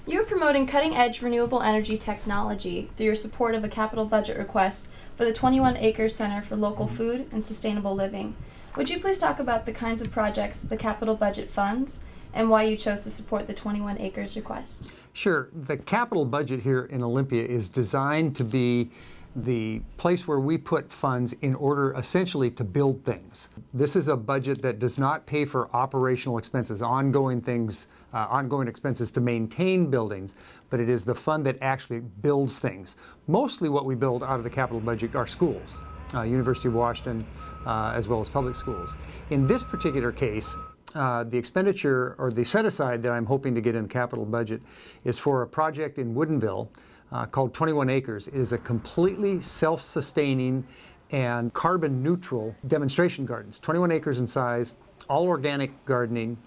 You are promoting cutting-edge renewable energy technology through your support of a capital budget request for the 21 Acres Center for Local Food and Sustainable Living. Would you please talk about the kinds of projects the capital budget funds and why you chose to support the 21 Acres request? Sure. The capital budget here in Olympia is designed to be the place where we put funds in order essentially to build things. This is a budget that does not pay for operational expenses, ongoing things, ongoing expenses to maintain buildings, but it is the fund that actually builds things. Mostly what we build out of the capital budget are schools, University of Washington, as well as public schools. In this particular case, the expenditure or the set-aside that I'm hoping to get in the capital budget is for a project in Woodinville called 21 Acres. It is a completely self-sustaining and carbon-neutral demonstration gardens, 21 acres in size, all organic gardening.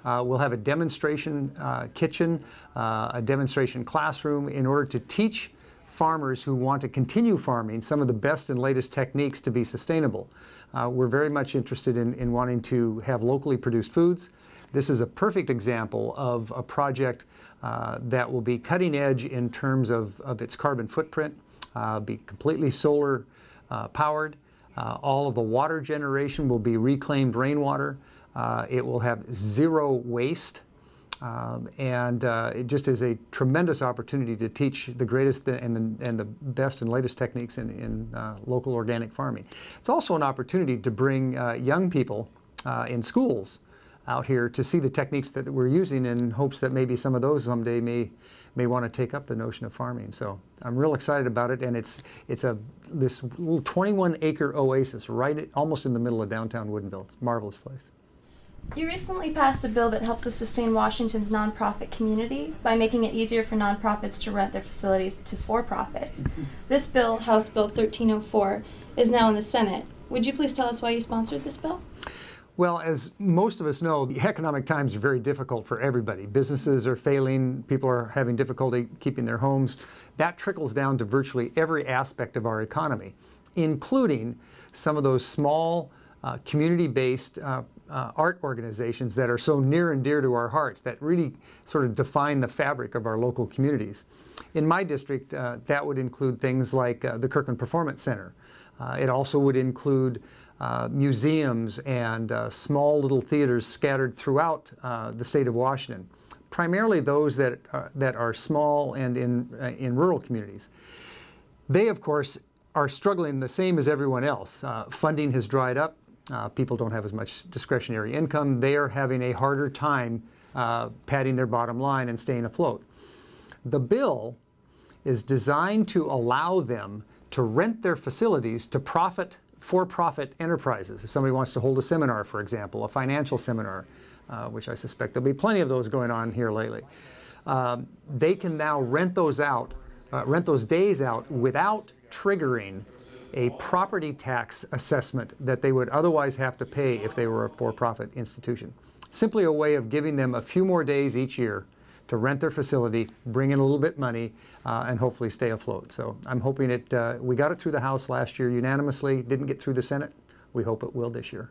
We'll have a demonstration kitchen, a demonstration classroom in order to teach farmers who want to continue farming some of the best and latest techniques to be sustainable. We're very much interested in wanting to have locally produced foods. This is a perfect example of a project that will be cutting edge in terms of its carbon footprint, be completely solar powered. All of the water generation will be reclaimed rainwater. It will have zero waste. It just is a tremendous opportunity to teach the greatest and the best and latest techniques in local organic farming. It's also an opportunity to bring young people in schools out here to see the techniques that we're using in hopes that maybe some of those someday may want to take up the notion of farming. So I'm real excited about it, and it's this little 21-acre oasis almost in the middle of downtown Woodinville. It's a marvelous place. You recently passed a bill that helps to sustain Washington's nonprofit community by making it easier for nonprofits to rent their facilities to for-profits. This bill, House Bill 1304, is now in the Senate. Would you please tell us why you sponsored this bill? Well, as most of us know, the economic times are very difficult for everybody. Businesses are failing, people are having difficulty keeping their homes. That trickles down to virtually every aspect of our economy, including some of those small community-based art organizations that are so near and dear to our hearts, that really sort of define the fabric of our local communities. In my district, that would include things like the Kirkland Performance Center. It also would include museums and small little theaters scattered throughout the state of Washington, primarily those that are small and in rural communities. They, of course, are struggling the same as everyone else. Funding has dried up. People don't have as much discretionary income. They are having a harder time padding their bottom line and staying afloat. The bill is designed to allow them to rent their facilities to for-profit enterprises. If somebody wants to hold a seminar, for example, a financial seminar, which I suspect there'll be plenty of those going on here lately, they can now rent those days out without triggering a property tax assessment that they would otherwise have to pay if they were a for-profit institution. Simply a way of giving them a few more days each year to rent their facility, bring in a little bit of money, and hopefully stay afloat. So I'm hoping we got it through the House last year unanimously, didn't get through the Senate. We hope it will this year.